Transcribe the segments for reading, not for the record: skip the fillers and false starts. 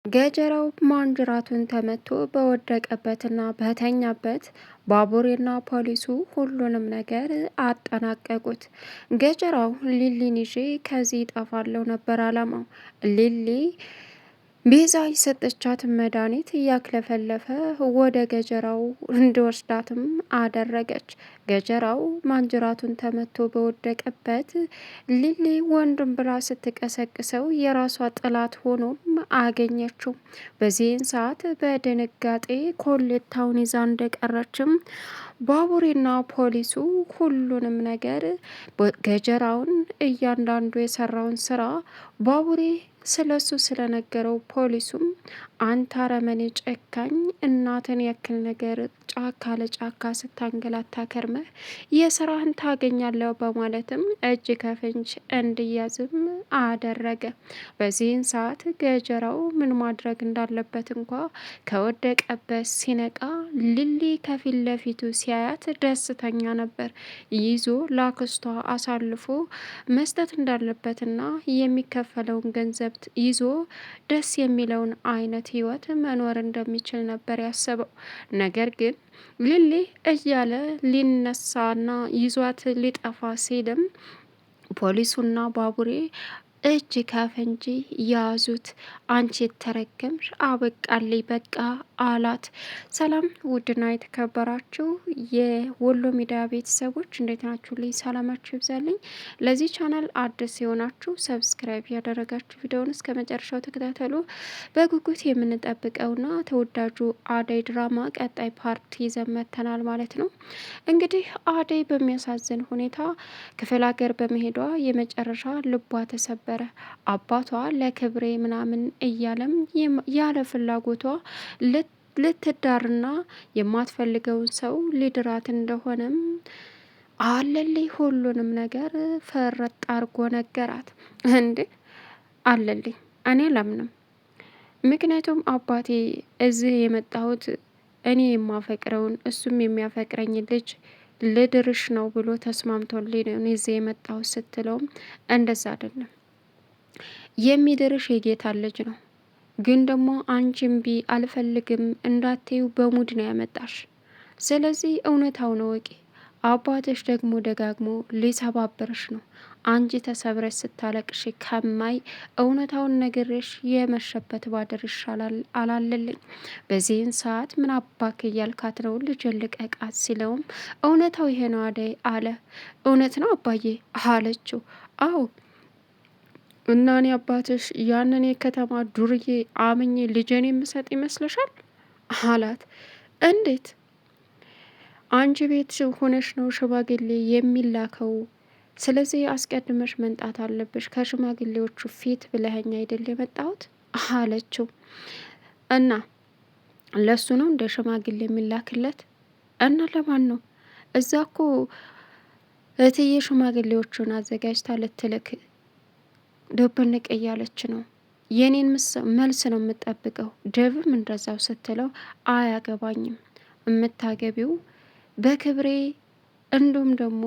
ገጀራው ማንጅራቱን ተመቶ በወደቀበትና በተኛበት ባቡሬና ፖሊሱ ሁሉንም ነገር አጠናቀቁት። ገጀራው ሊሊን ይዤ ከዚህ ይጠፋለው ነበር አላማው። ሊሊ ቤዛ የሰጠቻትን መድኃኒት እያክለፈለፈ ወደ ገጀራው እንዲወስዳትም አደረገች። ገጀራው ማንጅራቱን ተመቶ በወደቀበት ሊሊ ወንድም ብላ ስትቀሰቅሰው የራሷ ጠላት ሆኖም አገኘችው። በዚህን ሰዓት በድንጋጤ ኮሌታውን ይዛ እንደቀረችም ባቡሬና ፖሊሱ ሁሉንም ነገር ገጀራውን እያንዳንዱ የሰራውን ስራ ባቡሬ ስለሱ ስለነገረው ፖሊሱም አንተ አረመኔ ጨካኝ እናትን ያክል ነገር ጫካ ለጫካ ስታንገላታ ከርመህ የስራህን ታገኛለህ በማለትም እጅ ከፍንጅ እንዲያዝም አደረገ። በዚህን ሰዓት ገጀራው ምን ማድረግ እንዳለበት እንኳ ከወደቀበት ሲነቃ ሊሊ ከፊት ለፊቱ ሲያያት ደስተኛ ነበር። ይዞ ላክስቷ አሳልፎ መስጠት እንዳለበትና የሚከፈለውን ገንዘብ ይዞ ደስ የሚለውን አይነት ህይወት መኖር እንደሚችል ነበር ያሰበው። ነገር ግን ሊሊ እያለ ሊነሳና ይዟት ሊጠፋ ሲልም ፖሊሱና ባቡሬ እጅ ከፍንጅ ያዙት። አንቺ የተረገምሽ አበቃልኝ በቃ አላት። ሰላም ውድና የተከበራችሁ የወሎ ሚዲያ ቤተሰቦች እንዴት ናችሁ? ልኝ ሰላማችሁ ይብዛልኝ። ለዚህ ቻናል አዲስ የሆናችሁ ሰብስክራይብ ያደረጋችሁ ቪዲዮውን እስከ መጨረሻው ተከታተሉ። በጉጉት የምንጠብቀውና ተወዳጁ አደይ ድራማ ቀጣይ ፓርት ይዘን መጥተናል ማለት ነው። እንግዲህ አደይ በሚያሳዝን ሁኔታ ክፍለ ሀገር በመሄዷ የመጨረሻ ልቧ ተሰበረ። አባቷ ለክብሬ ምናምን እያለም ያለ ፍላጎቷ ልትዳርና የማትፈልገውን ሰው ሊድራት እንደሆነም አለልኝ ሁሉንም ነገር ፈረጥ አርጎ ነገራት። እንዴ አለልኝ እኔ ለምንም ምክንያቱም አባቴ እዚህ የመጣሁት እኔ የማፈቅረውን እሱም የሚያፈቅረኝ ልጅ ልድርሽ ነው ብሎ ተስማምቶልኝ ነው እዚህ የመጣሁት ስትለውም እንደዛ አይደለም የሚድርሽ የጌታ ልጅ ነው። ግን ደግሞ አንቺ እምቢ አልፈልግም እንዳትዩ በሙድ ነው ያመጣሽ። ስለዚህ እውነታውን እወቂ። አባትሽ ደግሞ ደጋግሞ ሊሰባብርሽ ነው። አንቺ ተሰብረሽ ስታለቅሽ ከማይ እውነታውን ነግሬሽ የመሸበት ባድር ይሻላል አላለልኝ። በዚህን ሰዓት ምን አባክ እያልካት ነው? ልጅ ልቀቃት ሲለውም እውነታው ይሄ ነው አደይ አለ። እውነት ነው አባዬ አለችው። አዎ እና እኔ አባትሽ ያንን የከተማ ዱርዬ አምኜ ልጄን የምሰጥ ይመስልሻል? አላት። እንዴት? አንቺ ቤት ሆነሽ ነው ሽማግሌ የሚላከው። ስለዚህ አስቀድመሽ መንጣት አለብሽ። ከሽማግሌዎቹ ፊት ብለኸኝ አይደል የመጣሁት አለችው። እና ለሱ ነው እንደ ሽማግሌ የሚላክለት? እና ለማን ነው? እዛ እኮ እትዬ ሽማግሌዎቹን አዘጋጅታ ልትልክ ዶብንቅ እያለች ነው። የኔን መልስ ነው የምጠብቀው። ደብም እንደዛው ስትለው አያገባኝም። የምታገቢው በክብሬ እንዲሁም ደግሞ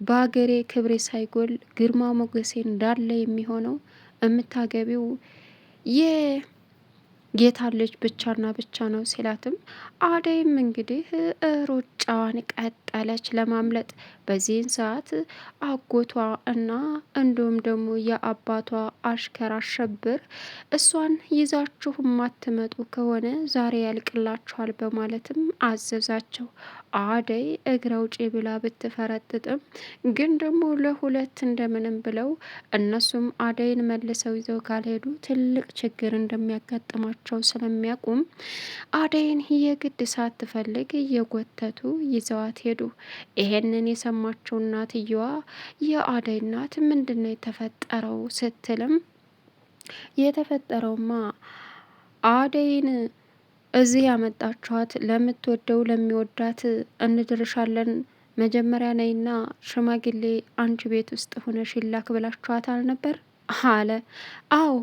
በአገሬ ክብሬ ሳይጎል ግርማ ሞገሴ እንዳለ የሚሆነው የምታገቢው ጌታ ልጅ ብቻና ብቻ ነው ሲላትም አደይም እንግዲህ ሩጫዋን ቀጠለች ለማምለጥ። በዚህን ሰዓት አጎቷ እና እንዲሁም ደግሞ የአባቷ አሽከር አሸብር እሷን ይዛችሁ ማትመጡ ከሆነ ዛሬ ያልቅላችኋል በማለትም አዘዛቸው። አደይ እግረ ውጪ ብላ ብትፈረጥጥም ግን ደግሞ ለሁለት እንደምንም ብለው እነሱም አደይን መልሰው ይዘው ካልሄዱ ትልቅ ችግር እንደሚያጋጥማቸው ስለሚያውቁም አደይን የግድ ሳትፈልግ እየጎተቱ ይዘዋት ሄዱ። ይሄንን የሰማችው እናትየዋ የአደይ እናት ምንድነው የተፈጠረው ስትልም የተፈጠረውማ አደይን እዚህ ያመጣችኋት ለምትወደው ለሚወዳት እንድርሻለን መጀመሪያ ነይና ሽማግሌ አንቺ ቤት ውስጥ ሆነሽ ይላክ ብላችኋታል ነበር አለ። አዎ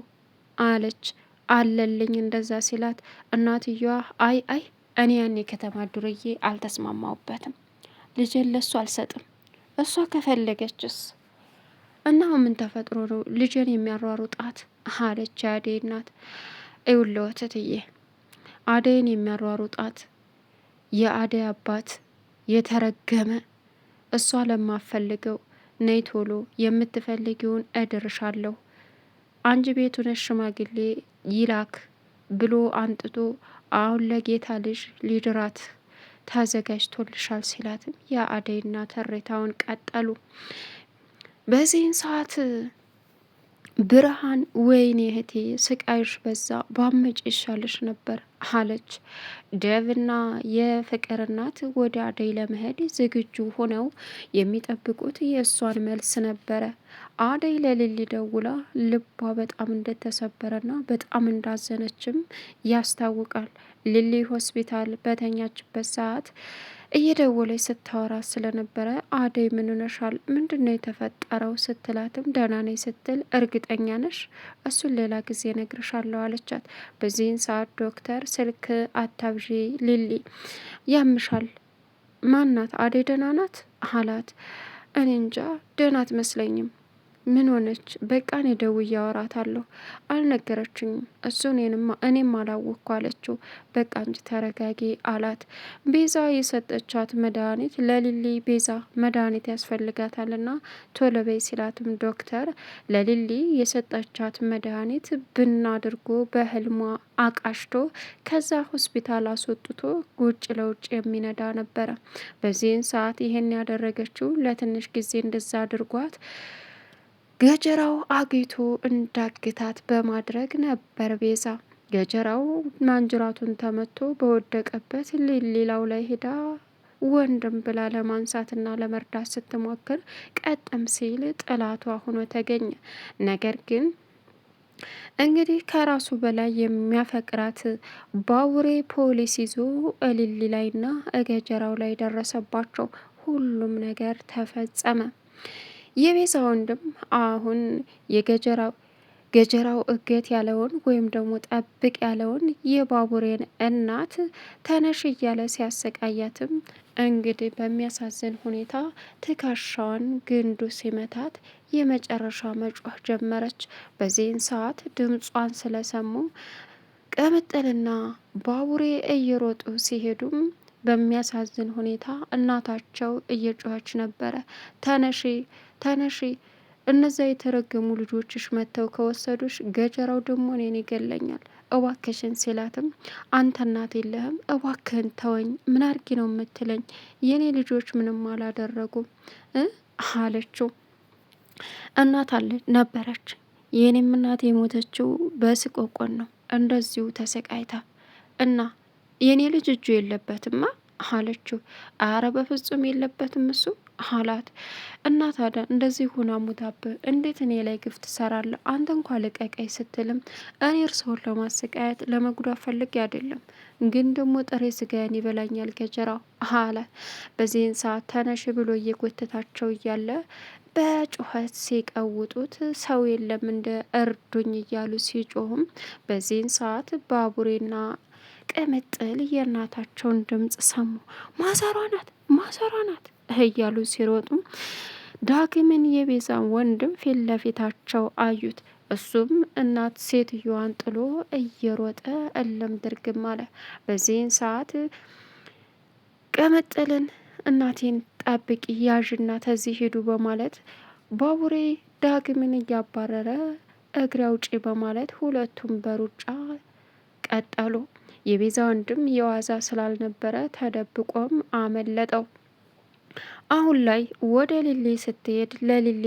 አለች። አለልኝ እንደዛ ሲላት እናትየዋ አይ እኔ ያኔ ከተማ ዱርዬ አልተስማማውበትም። ልጄን ለሱ አልሰጥም። እሷ ከፈለገችስ እና ምን ተፈጥሮ ነው ልጄን የሚያሯሩጣት አለች አደይ እናት። ይኸውልዎት እትዬ አደይን የሚያሯሩጣት የአደይ አባት የተረገመ እሷ ለማፈልገው ነይ ቶሎ የምትፈልጊውን እድርሻለሁ አንቺ ቤቱን ሽማግሌ ይላክ ብሎ አንጥቶ አሁን ለጌታ ልጅ ሊድራት ተዘጋጅቶልሻል ሲላትም የአደይና ተሬታውን ቀጠሉ። በዚህን ሰዓት ብርሃን ወይኔ እህቴ ስቃይሽ በዛ ባመጭ ይሻልሽ ነበር አለች። ደብና የፍቅር እናት ወደ አደይ ለመሄድ ዝግጁ ሆነው የሚጠብቁት የእሷን መልስ ነበረ። አደይ ለሊሊ ደውላ ልቧ በጣም እንደተሰበረና በጣም እንዳዘነችም ያስታውቃል። ሊሊ ሆስፒታል በተኛችበት ሰዓት እየደወለች ስታወራ ስለነበረ አደይ ምን ሆነሻል? ምንድነው የተፈጠረው? ስትላትም ደህና ነኝ ስትል እርግጠኛ ነሽ? እሱን ሌላ ጊዜ ነግርሻለሁ አለቻት። በዚህን ሰዓት ዶክተር ስልክ አታብዢ ሊሊ ያምሻል። ማናት? አደይ ደህና ናት አላት። እኔ እንጃ ደህና አትመስለኝም። ምን ሆነች? በቃ እኔ ደውዬ አወራታለሁ። አልነገረችኝም። እሱ እኔም አላወቅኩ አለችው። በቃ እንጂ ተረጋጊ አላት። ቤዛ የሰጠቻት መድኃኒት ለሊሊ ቤዛ መድኃኒት ያስፈልጋታልና ቶሎ በይ ሲላትም ዶክተር ለሊሊ የሰጠቻት መድኃኒት ብና አድርጎ በህልሟ አቃሽቶ ከዛ ሆስፒታል አስወጥቶ ውጭ ለውጭ የሚነዳ ነበረ። በዚህን ሰዓት ይሄን ያደረገችው ለትንሽ ጊዜ እንደዛ አድርጓት ገጀራው አግኝቶ እንዳግታት በማድረግ ነበር። ቤዛ ገጀራው ማንጅራቱን ተመቶ በወደቀበት ሌላው ላይ ሄዳ ወንድም ብላ ለማንሳትና ለመርዳት ስትሞክር ቀደም ሲል ጠላቷ ሆኖ ተገኘ። ነገር ግን እንግዲህ ከራሱ በላይ የሚያፈቅራት ባቡሬ ፖሊስ ይዞ ሊሊ ላይና ገጀራው ላይ ደረሰባቸው። ሁሉም ነገር ተፈጸመ። የቤዛ ወንድም አሁን ገጀራው እገት ያለውን ወይም ደግሞ ጠብቅ ያለውን የባቡሬን እናት ተነሽ እያለ ሲያሰቃያትም እንግዲህ በሚያሳዝን ሁኔታ ትከሻዋን ግንዱ ሲመታት የመጨረሻ መጮህ ጀመረች። በዚህን ሰዓት ድምጿን ስለሰሙ ቅምጥልና ባቡሬ እየሮጡ ሲሄዱም በሚያሳዝን ሁኔታ እናታቸው እየጮኸች ነበረ። ተነሺ ተነሺ፣ እነዛ የተረገሙ ልጆችሽ መጥተው ከወሰዱሽ ገጀራው ደግሞ እኔን ይገለኛል፣ እባክሽን ሲላትም አንተ እናት የለህም? እባክህን ተወኝ፣ ምን አርጊ ነው የምትለኝ? የኔ ልጆች ምንም አላደረጉም አለችው። እናት አለ ነበረች። የኔም እናት የሞተችው በስቆቆን ነው፣ እንደዚሁ ተሰቃይታ እና የኔ ልጅ እጁ የለበትማ አለችው። አረ በፍጹም የለበትም እሱ አላት። እና ታዲያ እንደዚህ ሁና ሙታብህ እንዴት እኔ ላይ ግፍ ትሰራለህ? አንተ እንኳ ልቀቀኝ ስትልም እኔ እርስዎን ለማሰቃየት ለመጉዳት ፈልጌ አይደለም፣ ግን ደግሞ ጥሬ ስጋዬን ይበላኛል ገጀራው አላት። በዚህን ሰዓት ተነሽ ብሎ እየጎተታቸው እያለ በጩኸት ሲቀውጡት ሰው የለም እንደ እርዱኝ እያሉ ሲጮሁም በዚህን ሰዓት ባቡሬና ቅምጥል የእናታቸውን ድምጽ ሰሙ። ማሰሯ ናት ማሰሯ ናት እያሉ ሲሮጡ ዳግምን የቤዛን ወንድም ፊት ለፊታቸው አዩት። እሱም እናት ሴትዮዋን ጥሎ እየሮጠ እለም ድርግም አለ። በዚህን ሰዓት ቅምጥልን እናቴን ጠብቂ ያዥና ተዚህ ሄዱ በማለት ባቡሬ ዳግምን እያባረረ እግሬ አውጪ በማለት ሁለቱም በሩጫ ቀጠሉ። የቤዛ ወንድም የዋዛ ስላልነበረ ተደብቆም አመለጠው። አሁን ላይ ወደ ሊሊ ስትሄድ ለሊሊ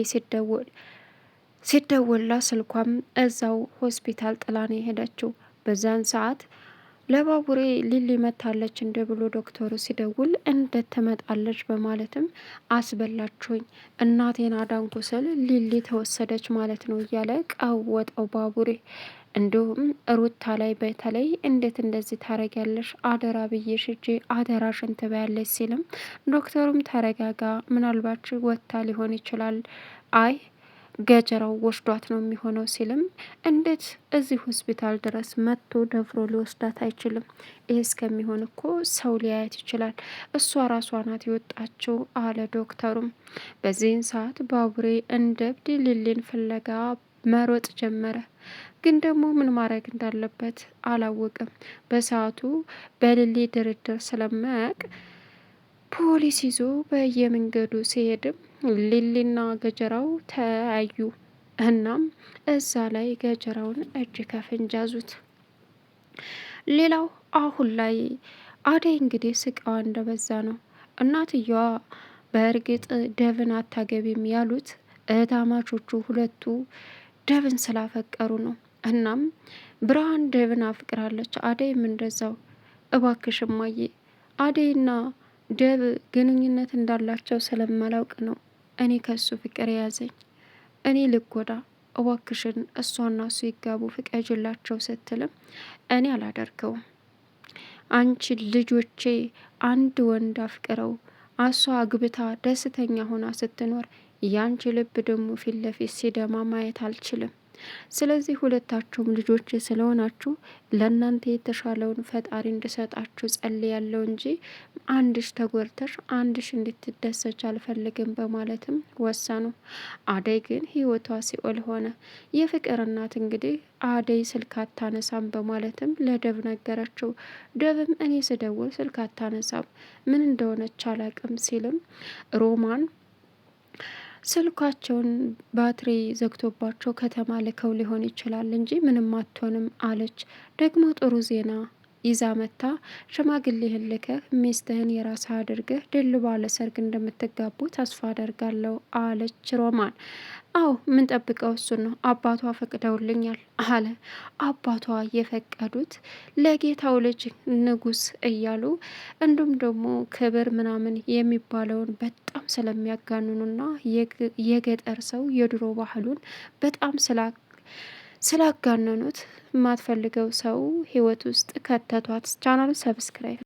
ሲደወላ ስልኳም እዛው ሆስፒታል ጥላን የሄደችው። በዛን ሰዓት ለባቡሬ ሊሊ መታለች እንደ ብሎ ዶክተሩ ሲደውል እንዴት ትመጣለች በማለትም አስበላችሁኝ፣ እናቴን አዳንኩ ስል ሊሊ ተወሰደች ማለት ነው እያለ ቀወጠው ባቡሬ። እንዲሁም ሩታ ላይ በተለይ እንዴት እንደዚህ ታረጊያለሽ? አደራ ብዬሽ እጄ አደራሽን ትበያለች ሲልም ዶክተሩም ተረጋጋ፣ ምናልባት ወታ ሊሆን ይችላል፣ አይ ገጀራው ወስዷት ነው የሚሆነው ሲልም እንዴት እዚህ ሆስፒታል ድረስ መጥቶ ደፍሮ ሊወስዳት አይችልም? ይህ እስከሚሆን እኮ ሰው ሊያየት ይችላል፣ እሷ ራሷ ናት የወጣችው አለ ዶክተሩም። በዚህን ሰዓት ባቡሬ እንደ እብድ ሊሊን ፍለጋ መሮጥ ጀመረ። ግን ደግሞ ምን ማድረግ እንዳለበት አላወቅም። በሰዓቱ በልሌ ድርድር ስለማያውቅ ፖሊስ ይዞ በየመንገዱ ሲሄድም ሊሊና ገጀራው ተያዩ። እናም እዛ ላይ ገጀራውን እጅ ከፍንጅ ያዙት። ሌላው አሁን ላይ አደይ እንግዲህ ስቃዋ እንደበዛ ነው። እናትየዋ በእርግጥ ደብን አታገቢም ያሉት እህታማቾቹ ሁለቱ ደብን ስላፈቀሩ ነው። እናም ብርሃን ደብን አፍቅራለች፣ አደይም እንደዛው። እባክሽ እማዬ አደይና ደብ ግንኙነት እንዳላቸው ስለማላውቅ ነው እኔ ከሱ ፍቅር የያዘኝ። እኔ ልጎዳ እባክሽን እሷና እሱ ይጋቡ ፍቀጅላቸው ስትልም እኔ አላደርገውም። አንቺ ልጆቼ አንድ ወንድ አፍቅረው አሷ አግብታ ደስተኛ ሆና ስትኖር ያንቺ ልብ ደግሞ ፊት ለፊት ሲደማ ማየት አልችልም። ስለዚህ ሁለታችሁም ልጆች ስለሆናችሁ ለእናንተ የተሻለውን ፈጣሪ እንድሰጣችሁ ጸልያለሁ እንጂ አንድሽ ተጎድተሽ አንድሽ እንድትደሰች አልፈልግም በማለትም ወሰኑ። አደይ ግን ህይወቷ ሲኦል ሆነ። የፍቅር እናት እንግዲህ አደይ ስልክ አታነሳም በማለትም ለደብ ነገረችው። ደብም እኔ ስደውል ስልክ አታነሳም ምን እንደሆነች አላቅም ሲልም ሮማን ስልካቸውን ባትሪ ዘግቶባቸው ከተማ ልከው ሊሆን ይችላል እንጂ ምንም አትሆንም አለች። ደግሞ ጥሩ ዜና ይዛ መታ ሽማግሌህን ልከህ ሚስትህን የራስህ አድርገህ ድል ባለ ሰርግ እንደምትጋቡ ተስፋ አደርጋለሁ አለች ሮማን። አዎ ምን ጠብቀው እሱን ነው አባቷ ፈቅደውልኛል አለ። አባቷ የፈቀዱት ለጌታው ልጅ ንጉስ እያሉ እንዲሁም ደግሞ ክብር ምናምን የሚባለውን በጣም ስለሚያጋንኑና የገጠር ሰው የድሮ ባህሉን በጣም ስላጋነኑት የማትፈልገው ሰው ህይወት ውስጥ ከተቷት። ቻናሉ ሰብስክራይብ